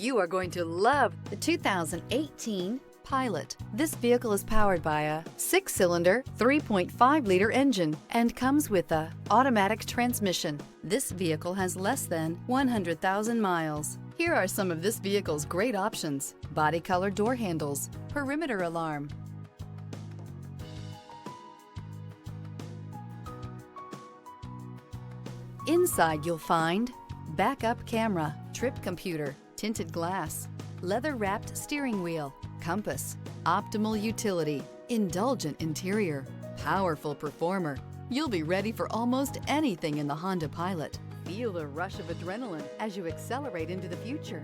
You are going to love the 2018 Pilot. This vehicle is powered by a 6-cylinder, 3.5-liter engine and comes with a automatic transmission. This vehicle has less than 100,000 miles. Here are some of this vehicle's great options: body color door handles, perimeter alarm, inside you'll find backup camera, trip computer, tinted glass, leather-wrapped steering wheel, compass, optimal utility, indulgent interior, powerful performer. You'll be ready for almost anything in the Honda Pilot. Feel the rush of adrenaline as you accelerate into the future.